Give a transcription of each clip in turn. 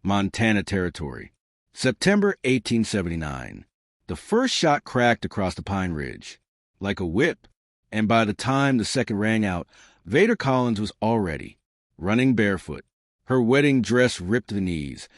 Montana Territory. September 1879. The first shot cracked across the Pine Ridge, like a whip, and by the time the second rang out, Vader Collins was already running barefoot, her wedding dress ripped to the knees,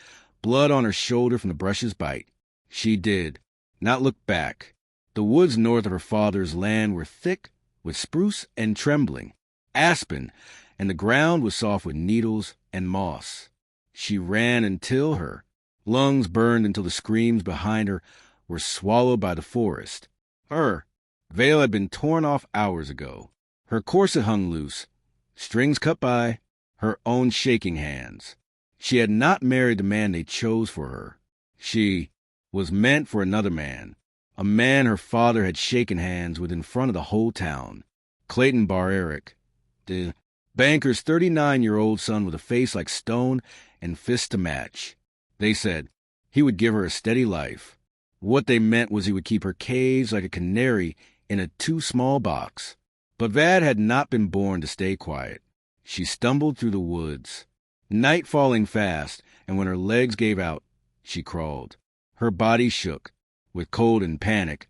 blood on her shoulder from the brush's bite. She did not look back. The woods north of her father's land were thick with spruce and trembling aspen, and the ground was soft with needles and moss. She ran until her lungs burned until the screams behind her were swallowed by the forest. Her veil had been torn off hours ago. Her corset hung loose, strings cut by her own shaking hands. She had not married the man they chose for her. She was meant for another man, a man her father had shaken hands with in front of the whole town. Clayton Bar Eric, the banker's 39-year-old son with a face like stone and fists to match. They said he would give her a steady life. What they meant was he would keep her caged like a canary in a too-small box. But Vad had not been born to stay quiet. She stumbled through the woods, night falling fast, and when her legs gave out, she crawled. Her body shook with cold and panic,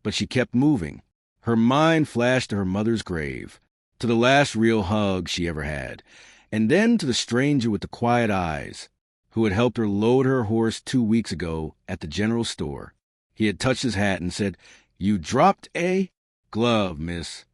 but she kept moving. Her mind flashed to her mother's grave, to the last real hug she ever had, and then to the stranger with the quiet eyes, who had helped her load her horse 2 weeks ago at the general store. He had touched his hat and said, "You dropped a glove, miss."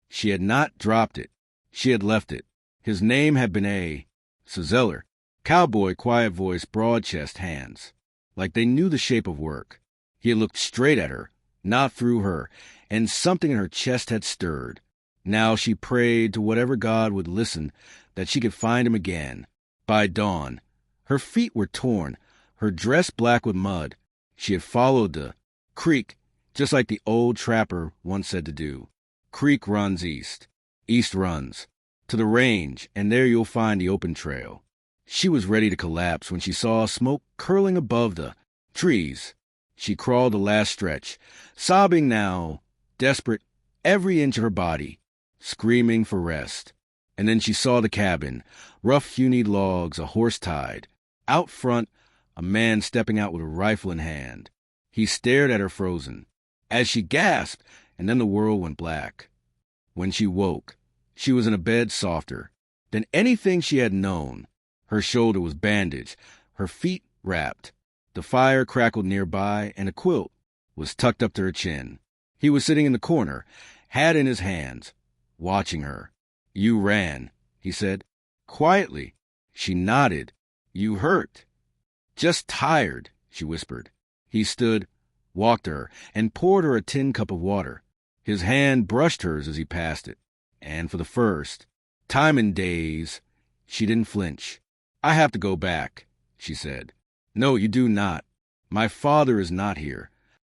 She had not dropped it. She had left it. His name had been A. Zeller. Cowboy, quiet voice, broad chest, hands, like they knew the shape of work. He had looked straight at her, not through her, and something in her chest had stirred. Now she prayed to whatever God would listen that she could find him again. By dawn, her feet were torn, her dress black with mud. She had followed the creek, just like the old trapper once said to do. Creek runs east. East runs to the range, and there you'll find the open trail. She was ready to collapse when she saw smoke curling above the trees. She crawled the last stretch, sobbing now, desperate, every inch of her body, screaming for rest. And then she saw the cabin, rough-hewn logs, a horse tied. Out front, a man stepping out with a rifle in hand. He stared at her frozen, as she gasped, and then the world went black. When she woke, she was in a bed softer than anything she had known. Her shoulder was bandaged, her feet wrapped. The fire crackled nearby, and a quilt was tucked up to her chin. He was sitting in the corner, hat in his hands, watching her. "You ran," he said, quietly. She nodded. "You hurt." "Just tired," she whispered. He stood, walked to her, and poured her a tin cup of water. His hand brushed hers as he passed it, and for the first time in days, she didn't flinch. "I have to go back," she said. "No, you do not. My father is not here."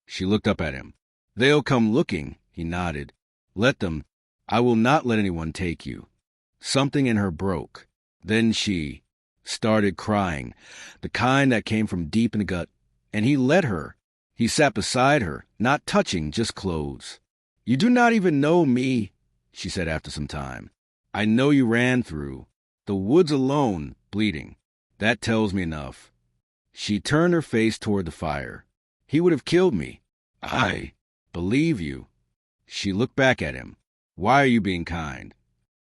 She looked up at him. "They'll come looking," he nodded. "Let them. I will not let anyone take you." Something in her broke. Then she started crying, the kind that came from deep in the gut, and he let her. He sat beside her, not touching, just clothes. "You do not even know me," she said after some time. "I know you ran through the woods alone, bleeding. That tells me enough." She turned her face toward the fire. "He would have killed me." "I believe you." She looked back at him. "Why are you being kind?"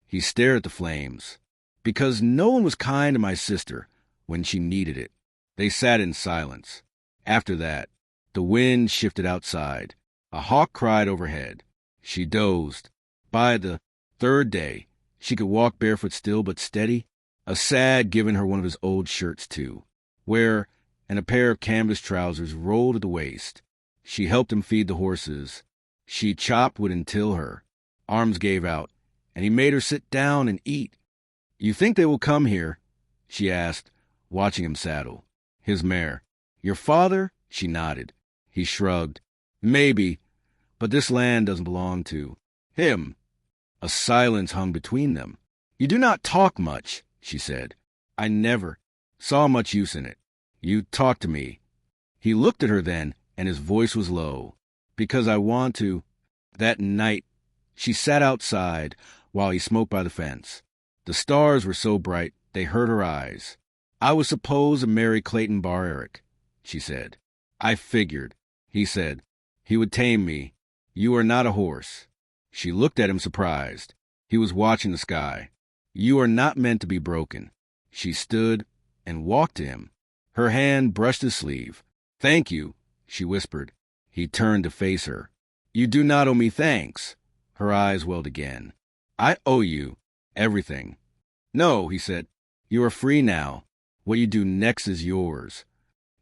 He stared at the flames. "Because no one was kind to my sister when she needed it." They sat in silence. After that, the wind shifted outside. A hawk cried overhead. She dozed. By the third day, she could walk barefoot still but steady. A sad given her one of his old shirts, too, where, and a pair of canvas trousers rolled at the waist. She helped him feed the horses. She chopped wood until her arms gave out, and he made her sit down and eat. "You think they will come here?" she asked, watching him saddle his mare. "Your father?" She nodded. He shrugged. "Maybe, but this land doesn't belong to him." A silence hung between them. "You do not talk much," she said. "I never saw much use in it. You talk to me." He looked at her then, and his voice was low. "Because I want to." That night, she sat outside while he smoked by the fence. The stars were so bright they hurt her eyes. I was supposed to marry Clayton Bar Eric, she said. I figured, he said. He would tame me. You are not a horse. She looked at him surprised. He was watching the sky. You are not meant to be broken. She stood and walked to him. Her hand brushed his sleeve. Thank you, she whispered. He turned to face her. You do not owe me thanks. Her eyes welled again. I owe you everything. No, he said. You are free now. What you do next is yours.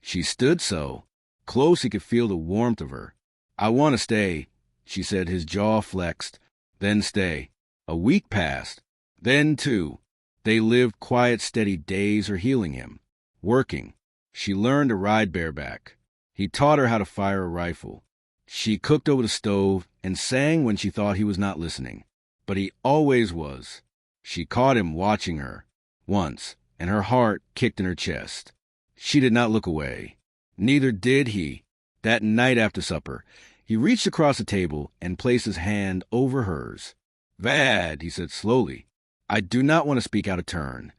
She stood so. Close he could feel the warmth of her. I want to stay, she said, his jaw flexed. Then stay. A week passed. Then 2. They lived quiet, steady days, her healing him. Working. She learned to ride bareback. He taught her how to fire a rifle. She cooked over the stove and sang when she thought he was not listening. But he always was. She caught him watching her. Once, and her heart kicked in her chest. She did not look away. Neither did he. That night after supper, he reached across the table and placed his hand over hers. Vad, he said slowly. I do not want to speak out of turn.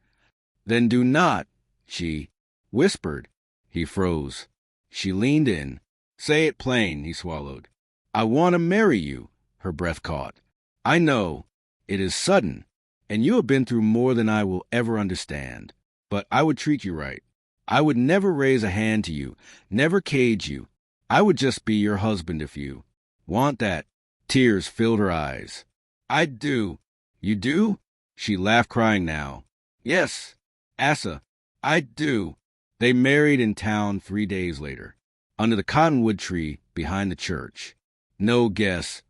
Then do not, she whispered. He froze. She leaned in. Say it plain, he swallowed. I want to marry you, her breath caught. I know. It is sudden, and you have been through more than I will ever understand. But I would treat you right. I would never raise a hand to you, never cage you. I would just be your husband if you want that. Tears filled her eyes. I do. You do? She laughed, crying now. Yes, Asa, I do. They married in town 3 days later, under the cottonwood tree behind the church. No guests,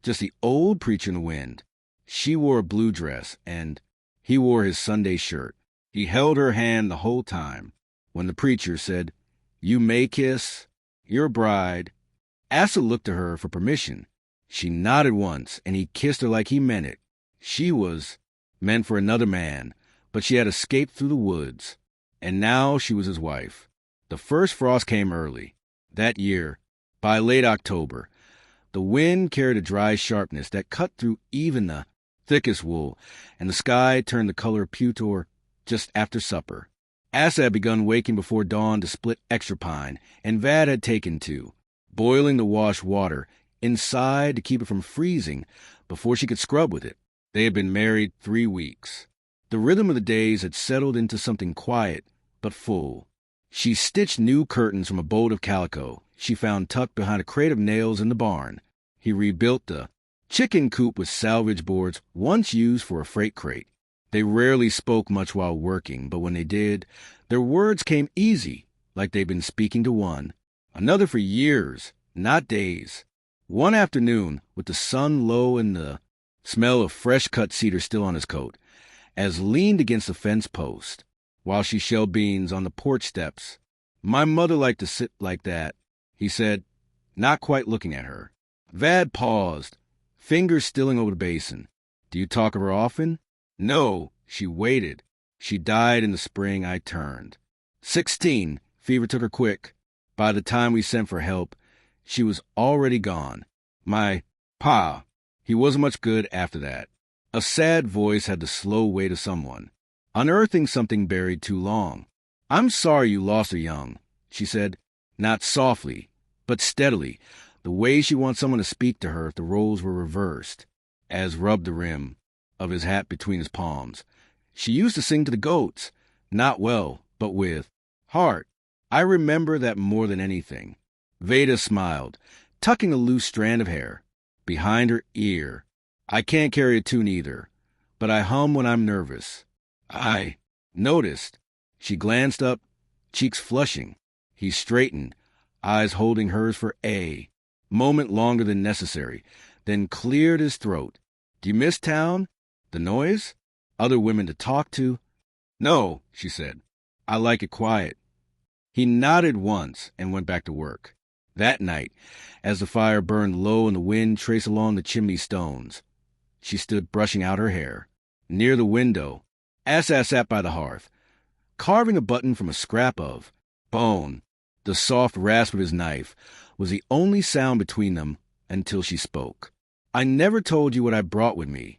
just the old preacher in the wind. She wore a blue dress, and he wore his Sunday shirt. He held her hand the whole time. When the preacher said, You may kiss, your bride, Asa looked to her for permission. She nodded once, and he kissed her like he meant it. She was meant for another man, but she had escaped through the woods, and now she was his wife. The first frost came early. That year, by late October, the wind carried a dry sharpness that cut through even the thickest wool, and the sky turned the color of pewter just after supper. Asa had begun waking before dawn to split extra pine, and Vad had taken to boiling the washed water inside to keep it from freezing before she could scrub with it. They had been married 3 weeks. The rhythm of the days had settled into something quiet but full. She stitched new curtains from a bolt of calico she found tucked behind a crate of nails in the barn. He rebuilt the chicken coop with salvage boards once used for a freight crate. They rarely spoke much while working, but when they did, their words came easy, like they'd been speaking to one another for years, not days. One afternoon, with the sun low and the smell of fresh-cut cedar still on his coat, as leaned against the fence post, while she shelled beans on the porch steps. My mother liked to sit like that, he said, not quite looking at her. Vad paused, fingers stilling over the basin. Do you talk of her often? No, she waited. She died in the spring I turned. 16, fever took her quick. By the time we sent for help, she was already gone. My pa, he wasn't much good after that. A sad voice had the slow weight of someone, unearthing something buried too long. I'm sorry you lost her young, she said, not softly, but steadily, the way she wants someone to speak to her if the roles were reversed, as rubbed the rim of his hat between his palms. She used to sing to the goats, not well, but with heart. I remember that more than anything. Veda smiled, tucking a loose strand of hair behind her ear. I can't carry a tune either, but I hum when I'm nervous. I noticed. She glanced up, cheeks flushing. He straightened, eyes holding hers for a moment longer than necessary, then cleared his throat. Do you miss town? The noise? Other women to talk to? No, she said. I like it quiet. He nodded once and went back to work. That night, as the fire burned low and the wind traced along the chimney stones, she stood brushing out her hair. Near the window, Asa sat by the hearth, carving a button from a scrap of bone. The soft rasp of his knife was the only sound between them until she spoke. I never told you what I brought with me.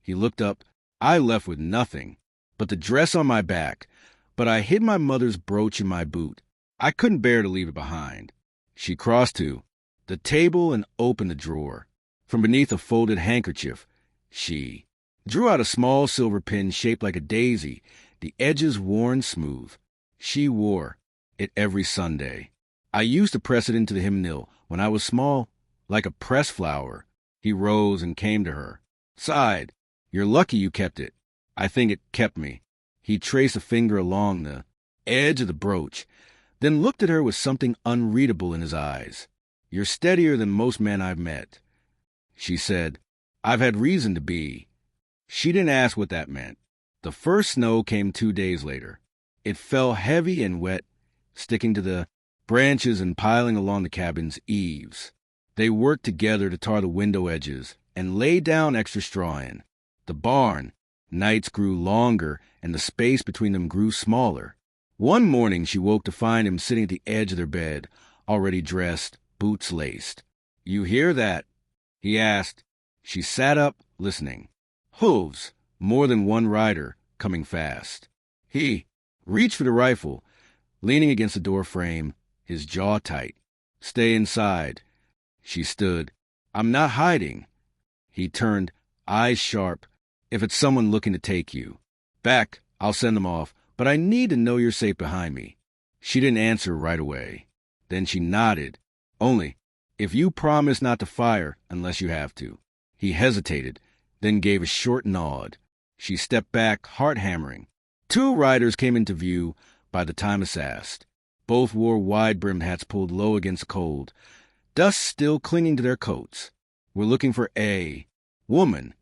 He looked up. I left with nothing but the dress on my back, but I hid my mother's brooch in my boot. I couldn't bear to leave it behind. She crossed to the table and opened the drawer. From beneath a folded handkerchief, she drew out a small silver pin shaped like a daisy, the edges worn smooth. She wore it every Sunday. I used to press it into the hymnal when I was small, like a pressed flower. He rose and came to her, sighed. You're lucky you kept it. I think it kept me. He traced a finger along the edge of the brooch, then looked at her with something unreadable in his eyes. You're steadier than most men I've met. She said, I've had reason to be. She didn't ask what that meant. The first snow came 2 days later. It fell heavy and wet, sticking to the branches and piling along the cabin's eaves. They worked together to tar the window edges and lay down extra straw in. The barn nights grew longer and the space between them grew smaller. One morning she woke to find him sitting at the edge of their bed, already dressed, boots laced. You hear that? He asked. She sat up, listening. Hooves, more than one rider, coming fast. He reached for the rifle, leaning against the door frame, his jaw tight. Stay inside. She stood. I'm not hiding. He turned, eyes sharp. If it's someone looking to take you. Back, I'll send them off, but I need to know you're safe behind me. She didn't answer right away. Then she nodded. Only, if you promise not to fire unless you have to. He hesitated, then gave a short nod. She stepped back, heart hammering. 2 riders came into view by the time assessed. Both wore wide-brimmed hats pulled low against the cold, dust still clinging to their coats. We're looking for a woman.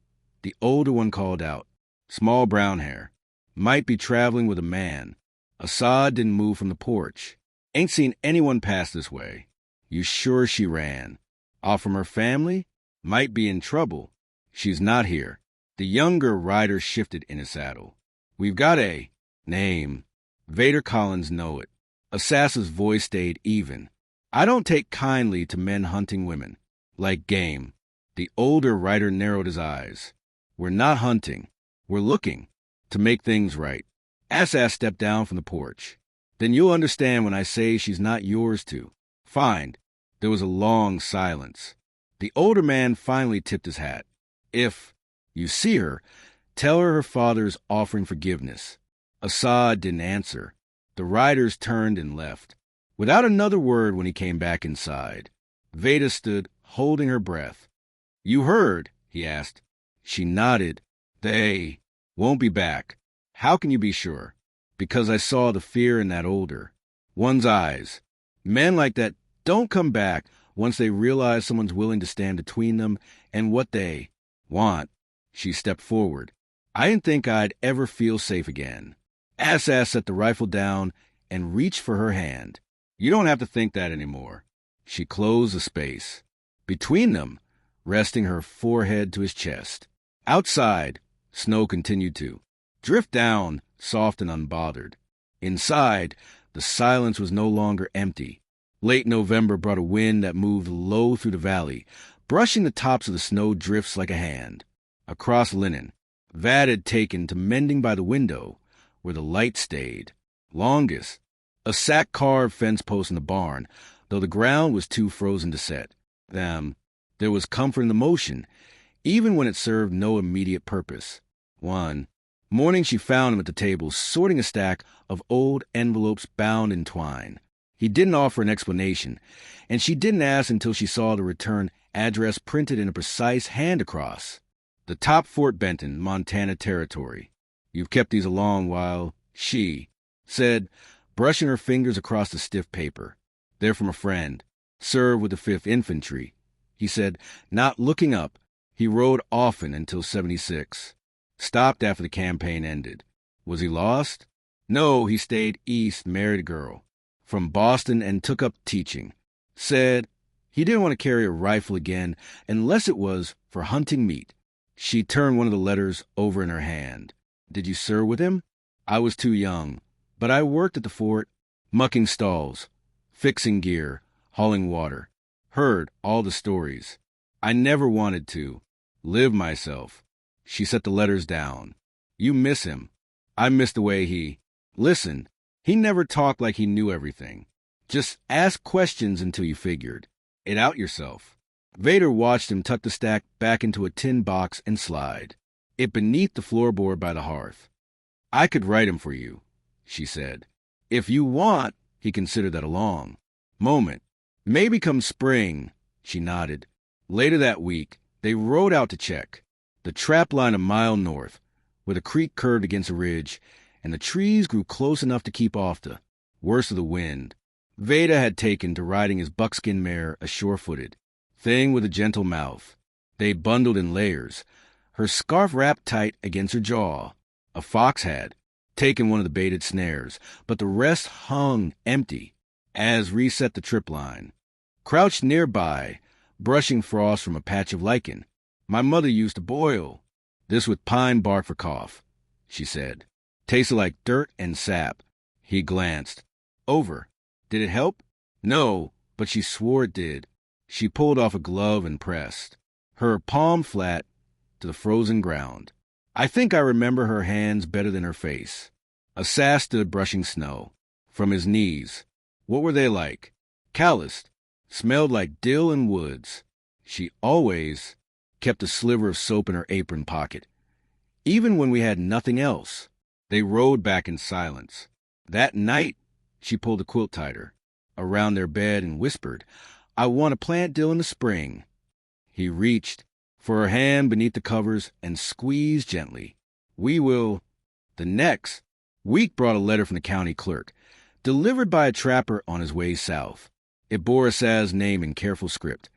The older one called out. Small brown hair. Might be traveling with a man. Assad didn't move from the porch. Ain't seen anyone pass this way. You sure she ran? Off from her family? Might be in trouble. She's not here. The younger rider shifted in his saddle. We've got a name. Vader Collins know it. Assassin's voice stayed even. I don't take kindly to men hunting women. Like game. The older rider narrowed his eyes. We're not hunting. We're looking. To make things right. Assas stepped down from the porch. Then you'll understand when I say she's not yours to. Find. There was a long silence. The older man finally tipped his hat. If you see her, tell her father's offering forgiveness. Assad didn't answer. The riders turned and left. Without another word when he came back inside. Veda stood, holding her breath. You heard? He asked. She nodded. They won't be back. How can you be sure? Because I saw the fear in that older one's eyes. Men like that don't come back once they realize someone's willing to stand between them and what they want. She stepped forward. I didn't think I'd ever feel safe again. Assas set the rifle down and reached for her hand. You don't have to think that anymore. She closed the space between them, resting her forehead to his chest. Outside, snow continued to drift down, soft and unbothered. Inside, the silence was no longer empty. Late November brought a wind that moved low through the valley, brushing the tops of the snow drifts like a hand. Across linen, Vad had taken to mending by the window, where the light stayed. Longest, a sack-carved fence post in the barn, though the ground was too frozen to set. There was comfort in the motion, even when it served no immediate purpose. One morning she found him at the table, sorting a stack of old envelopes bound in twine. He didn't offer an explanation, and she didn't ask until she saw the return address printed in a precise hand across. The top Fort Benton, Montana Territory. You've kept these a long while, she said, brushing her fingers across the stiff paper. They're from a friend. Served with the 5th Infantry. He said, not looking up. He rode often until 76. Stopped after the campaign ended. Was he lost? No, he stayed east, married a girl. From Boston and took up teaching. Said he didn't want to carry a rifle again unless it was for hunting meat. She turned one of the letters over in her hand. Did you serve with him? I was too young, but I worked at the fort, mucking stalls, fixing gear, hauling water. Heard all the stories. I never wanted to live myself. She set the letters down. You miss him. I miss the way he Listen, he never talked like he knew everything. Just ask questions until you figured it out yourself. Vader watched him tuck the stack back into a tin box and slide it beneath the floorboard by the hearth. I could write him for you, she said. If you want, he considered that a long moment. Maybe come spring, she nodded. Later that week, they rode out to check. The trap line a mile north, where the creek curved against a ridge, and the trees grew close enough to keep off the worst of the wind. Veda had taken to riding his buckskin mare, a sure-footed thing with a gentle mouth. They bundled in layers, her scarf wrapped tight against her jaw. A fox had taken one of the baited snares, but the rest hung empty as reset the trip line. Crouched nearby, brushing frost from a patch of lichen. My mother used to boil this with pine bark for cough, she said. Tasted like dirt and sap. He glanced over. Did it help? No, but she swore it did. She pulled off a glove and pressed her palm flat to the frozen ground. I think I remember her hands better than her face. Assas stood brushing snow from his knees. What were they like? Calloused. Smelled like dill and woods. She always kept a sliver of soap in her apron pocket, even when we had nothing else. They rode back in silence. That night, she pulled the quilt tighter around their bed and whispered, I want to plant dill in the spring. He reached for her hand beneath the covers and squeezed gently. We will. The next week brought a letter from the county clerk, delivered by a trapper on his way south. It bore Assaz's name in careful script,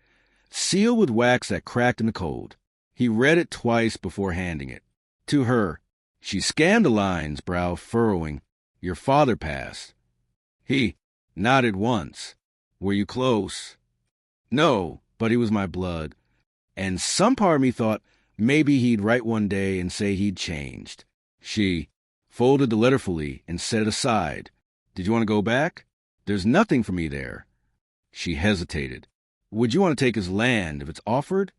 sealed with wax that cracked in the cold. He read it twice before handing it to her. She scanned the lines, brow furrowing. Your father passed. He nodded once. Were you close? No, but he was my blood. And some part of me thought maybe he'd write one day and say he'd changed. She folded the letter fully and set it aside. Did you want to go back? There's nothing for me there. She hesitated. Would you want to take his land if it's offered?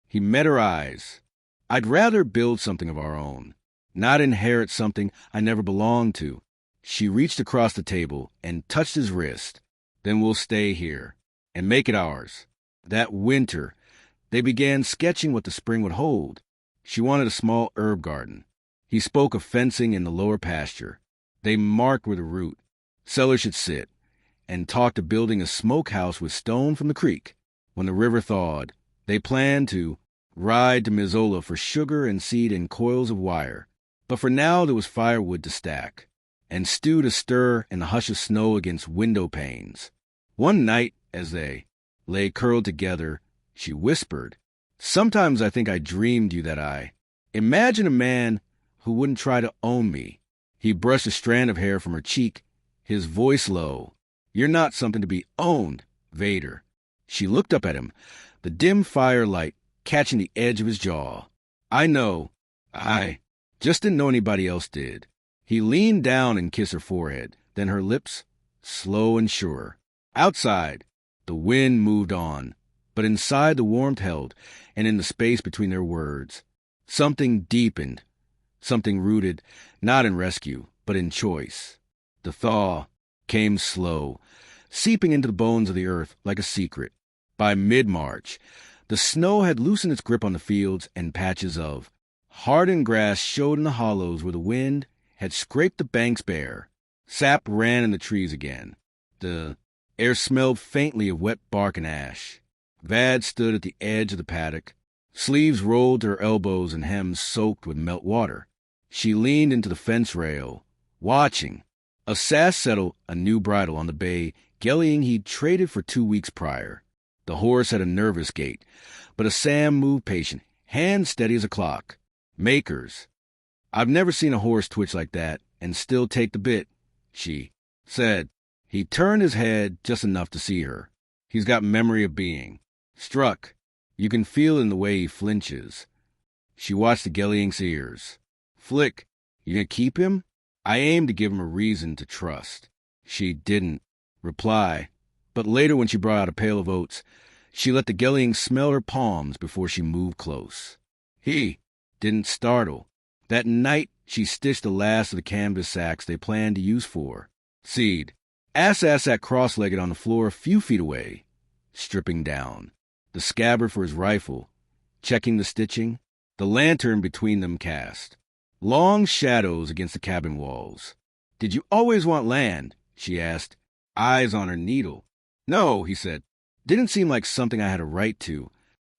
He met her eyes. I'd rather build something of our own, not inherit something I never belonged to. She reached across the table and touched his wrist. Then we'll stay here and make it ours. That winter, they began sketching what the spring would hold. She wanted a small herb garden. He spoke of fencing in the lower pasture. They marked where the root cellar should sit, and talked of building a smokehouse with stone from the creek. When the river thawed, they planned to ride to Missoula for sugar and seed in coils of wire. But for now there was firewood to stack, and stew to stir in the hush of snow against window panes. One night, as they lay curled together, she whispered, Sometimes I think I dreamed you that I imagine a man who wouldn't try to own me. He brushed a strand of hair from her cheek, his voice low. You're not something to be owned, Vader. She looked up at him, the dim firelight catching the edge of his jaw. I know. I just didn't know anybody else did. He leaned down and kissed her forehead, then her lips, slow and sure. Outside, the wind moved on, but inside the warmth held, and in the space between their words, something deepened, something rooted, not in rescue, but in choice. The thaw came slow, seeping into the bones of the earth like a secret. By mid-March, the snow had loosened its grip on the fields, and patches of hardened grass showed in the hollows where the wind had scraped the banks bare. Sap ran in the trees again. The air smelled faintly of wet bark and ash. Vad stood at the edge of the paddock, sleeves rolled to her elbows and hems soaked with melt water. She leaned into the fence rail, watching. Assas settled a new bridle on the bay gelding he'd traded for 2 weeks prior. The horse had a nervous gait, but Assam moved patient, hands steady as a clock. Makers. I've never seen a horse twitch like that and still take the bit, she said. He turned his head just enough to see her. He's got memory of being struck. You can feel it in the way he flinches. She watched the gelding's ears. Flick, you gonna keep him? I aimed to give him a reason to trust. She didn't reply, but later when she brought out a pail of oats, she let the gelding smell her palms before she moved close. He didn't startle. That night She stitched the last of the canvas sacks they planned to use for seed. Assas sat cross-legged on the floor a few feet away, stripping down. The scabbard for his rifle, checking the stitching, the lantern between them cast. Long shadows against the cabin walls. "Did you always want land?" she asked, eyes on her needle. "No," he said. "Didn't seem like something I had a right to."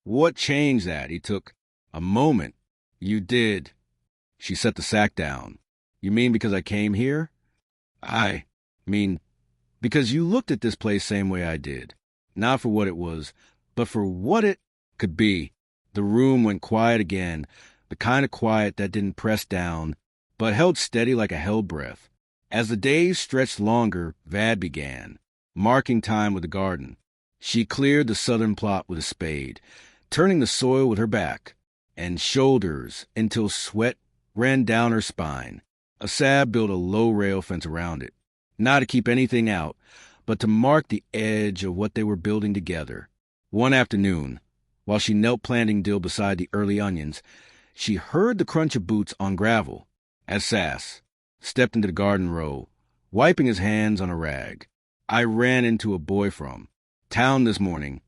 "What changed that?" He took a moment. "You did." She set the sack down. "You mean because I came here?" "I mean, because you looked at this place same way I did. Not for what it was, but for what it could be." The room went quiet again, the kind of quiet that didn't press down, but held steady like a held breath. As the days stretched longer, Vad began, marking time with the garden. She cleared the southern plot with a spade, turning the soil with her back and shoulders until sweat ran down her spine. Asab built a low rail fence around it, not to keep anything out, but to mark the edge of what they were building together. One afternoon, while she knelt planting dill beside the early onions, she heard the crunch of boots on gravel as Sass stepped into the garden row, wiping his hands on a rag. "I ran into a boy from town this morning,"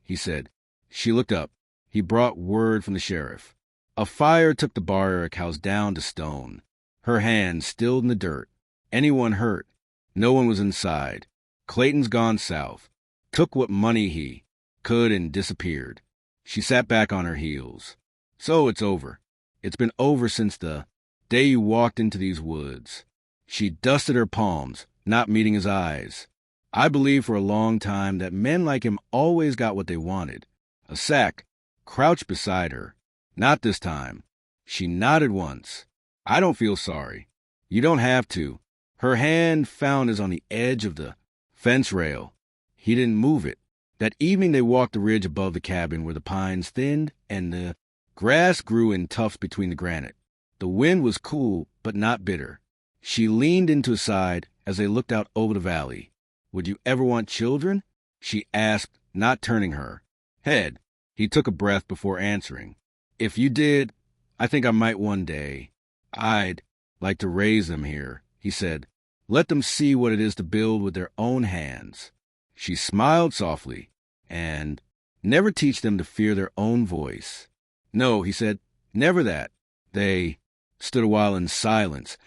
he said. She looked up. He brought word from the sheriff. A fire took the barrack house down to stone, her hands stilled in the dirt. Anyone hurt? No one was inside. Clayton's gone south, took what money he could and disappeared. She sat back on her heels. "So it's over. It's been over since the day you walked into these woods." She dusted her palms, not meeting his eyes. "I believed for a long time that men like him always got what they wanted." A sack crouched beside her. "Not this time." She nodded once. "I don't feel sorry." "You don't have to." Her hand found his on the edge of the fence rail. He didn't move it. That evening they walked the ridge above the cabin where the pines thinned and the grass grew in tufts between the granite. The wind was cool, but not bitter. She leaned into his side as they looked out over the valley. "Would you ever want children?" she asked, not turning her head. He took a breath before answering. "If you did, I think I might one day. I'd like to raise them here," he said. "Let them see what it is to build with their own hands." She smiled softly. "And never teach them to fear their own voice." "No," he said, "never that." They stood a while in silence,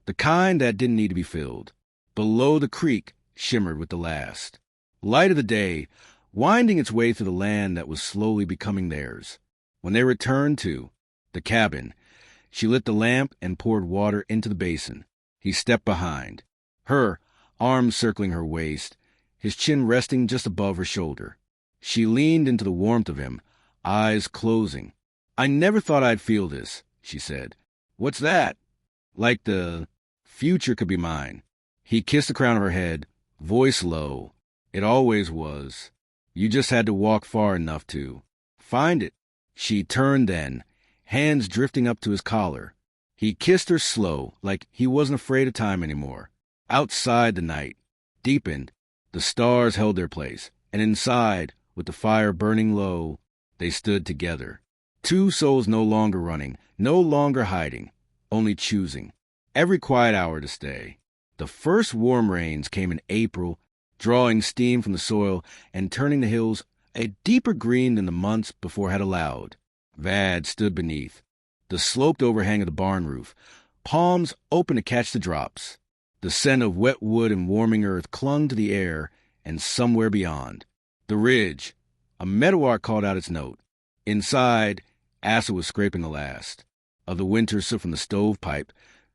the kind that didn't need to be filled. Below the creek shimmered with the last light of the day, winding its way through the land that was slowly becoming theirs. When they returned to the cabin, she lit the lamp and poured water into the basin. He stepped behind, her arms circling her waist, his chin resting just above her shoulder. She leaned into the warmth of him, eyes closing. "I never thought I'd feel this," she said. "What's that?" "Like the future could be mine." He kissed the crown of her head, voice low. "It always was. You just had to walk far enough to find it." She turned then, hands drifting up to his collar. He kissed her slow, like he wasn't afraid of time anymore. Outside the night deepened. The stars held their place, and inside, with the fire burning low, they stood together. Two souls no longer running, no longer hiding, only choosing every quiet hour to stay. The first warm rains came in April, drawing steam from the soil and turning the hills a deeper green than the months before had allowed. Vad stood beneath the sloped overhang of the barn roof, palms open to catch the drops. The scent of wet wood and warming earth clung to the air, and somewhere beyond, the ridge, a meadowlark called out its note. Inside, Asa was scraping the last of the winter soot from the stovepipe,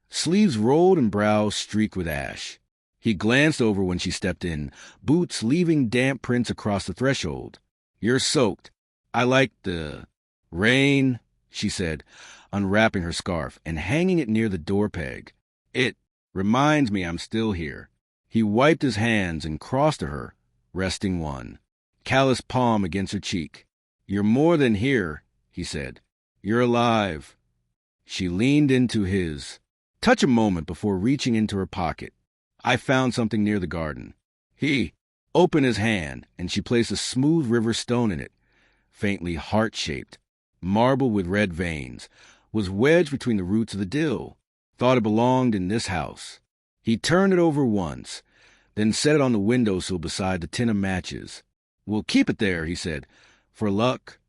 sleeves rolled and brow streaked with ash. He glanced over when she stepped in, boots leaving damp prints across the threshold. "You're soaked." "I like the rain," she said, unwrapping her scarf and hanging it near the door peg. "It reminds me I'm still here." He wiped his hands and crossed to her, resting one calloused palm against her cheek. "You're more than here," he said. "You're alive." She leaned into his touch a moment before reaching into her pocket. "I found something near the garden." He opened his hand, and she placed a smooth river stone in it, faintly heart-shaped, marble with red veins, was wedged between the roots of the dill. Thought it belonged in this house. He turned it over once, then set it on the windowsill beside the tin of matches. We'll keep it there, he said, for luck.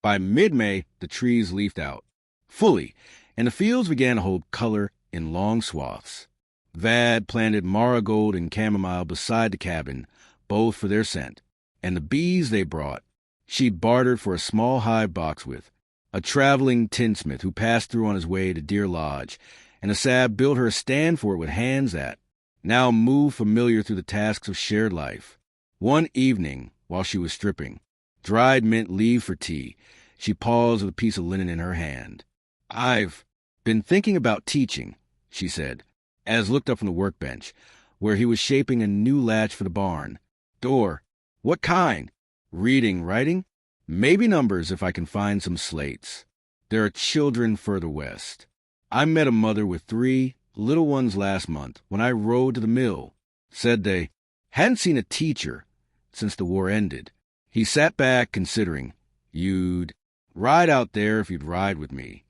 By mid-May, the trees leafed out, fully, and the fields began to hold color in long swaths. Vad planted marigold and chamomile beside the cabin, both for their scent, and the bees they brought, she bartered for a small hive box with, a traveling tinsmith who passed through on his way to Deer Lodge, and Asab built her a stand for it with hands that, now moved familiar through the tasks of shared life. One evening, while she was stripping, dried mint leaf for tea, she paused with a piece of linen in her hand. "I've been thinking about teaching," she said, as looked up from the workbench, where he was shaping a new latch for the barn. "Door. What kind? Reading, writing? Maybe numbers if I can find some slates. There are children further west. I met a mother with 3 little ones last month when I rode to the mill. Said they hadn't seen a teacher since the war ended." He sat back, considering. "You'd ride out there if you'd ride with me."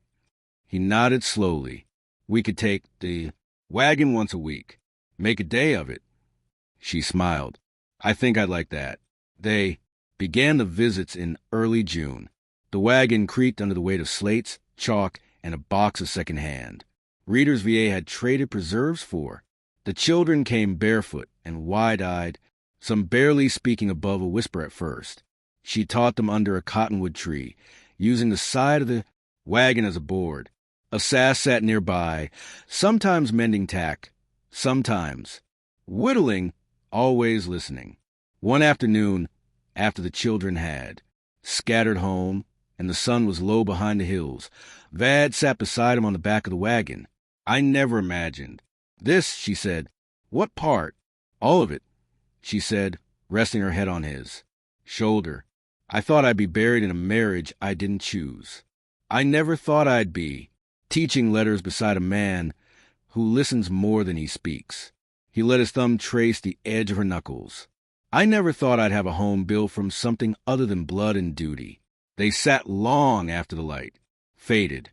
He nodded slowly. "We could take the wagon once a week. Make a day of it." She smiled. "I think I'd like that." They began the visits in early June. The wagon creaked under the weight of slates, chalk, and a box of second-hand. Readers VA had traded preserves for. The children came barefoot and wide-eyed, some barely speaking above a whisper at first. She taught them under a cottonwood tree, using the side of the wagon as a board. A sass sat nearby, sometimes mending tack, sometimes whittling, always listening. One afternoon, after the children had scattered home and the sun was low behind the hills, Vad sat beside him on the back of the wagon. "I never imagined." "This," she said. "What part?" "All of it," she said, resting her head on his shoulder. "I thought I'd be buried in a marriage I didn't choose. I never thought I'd be teaching letters beside a man who listens more than he speaks." He let his thumb trace the edge of her knuckles. "I never thought I'd have a home built from something other than blood and duty." They sat long after the light faded,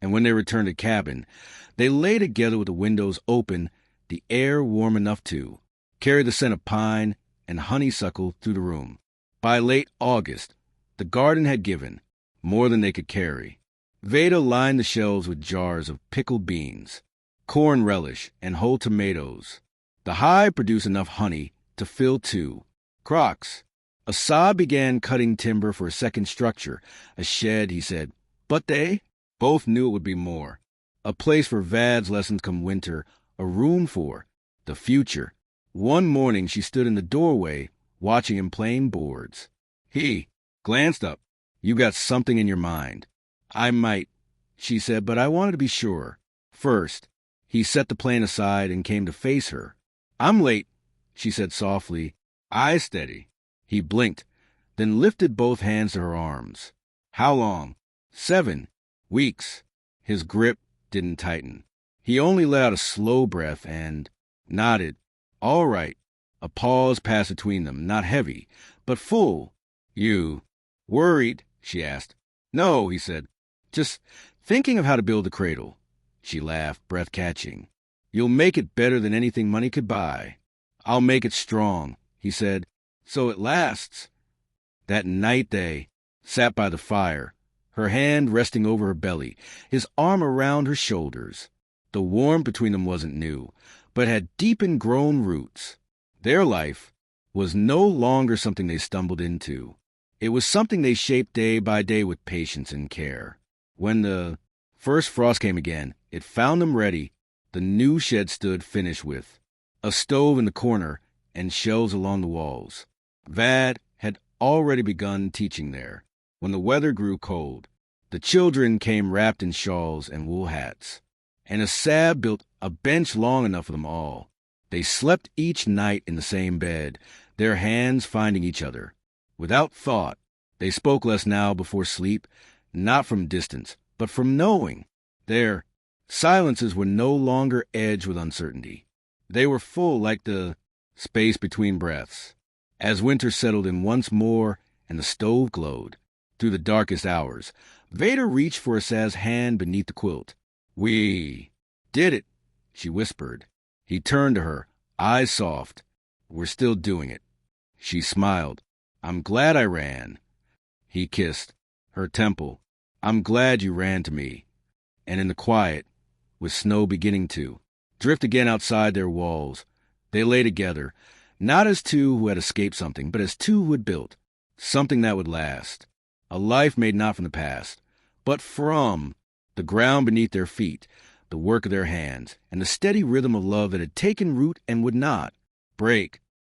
and when they returned to cabin, they lay together with the windows open, the air warm enough to carry the scent of pine and honeysuckle through the room. By late August, the garden had given more than they could carry. Veda lined the shelves with jars of pickled beans, corn relish, and whole tomatoes. The hive produced enough honey to fill 2. Crocs. Asad began cutting timber for a second structure, a shed, he said. But they both knew it would be more. A place for Vad's lessons come winter, a room for the future. One morning she stood in the doorway, watching him playing boards. He glanced up. "You got something in your mind." "I might," she said, "but I wanted to be sure." First, he set the plane aside and came to face her. "I'm late," she said softly, eyes steady. He blinked, then lifted both hands to her arms. "How long?" 7 weeks. His grip didn't tighten. He only let out a slow breath and nodded. "All right." A pause passed between them, not heavy, but full. "You worried?" she asked. "No," he said. "Just thinking of how to build the cradle." She laughed, breath catching. "You'll make it better than anything money could buy." "I'll make it strong," he said, "so it lasts." That night they sat by the fire, her hand resting over her belly, his arm around her shoulders. The warmth between them wasn't new, but had deep and grown roots. Their life was no longer something they stumbled into. It was something they shaped day by day with patience and care. When the first frost came again, it found them ready. The new shed stood finished with a stove in the corner and shelves along the walls. Vad had already begun teaching there. When the weather grew cold, the children came wrapped in shawls and wool hats, and Asab built a bench long enough for them all. They slept each night in the same bed, their hands finding each other. Without thought, they spoke less now before sleep, not from distance, but from knowing. Their silences were no longer edged with uncertainty. They were full like the space between breaths. As winter settled in once more and the stove glowed, through the darkest hours, Vader reached for Asad's hand beneath the quilt. "We Did it, she whispered. He turned to her, eyes soft. We're still doing it. She smiled. I'm glad I ran. He kissed her temple. I'm glad you ran to me. And in the quiet, with snow beginning to drift again outside their walls, they lay together, not as two who had escaped something, but as two who had built something that would last. A life made not from the past, but from the ground beneath their feet, the work of their hands, and the steady rhythm of love that had taken root and would not break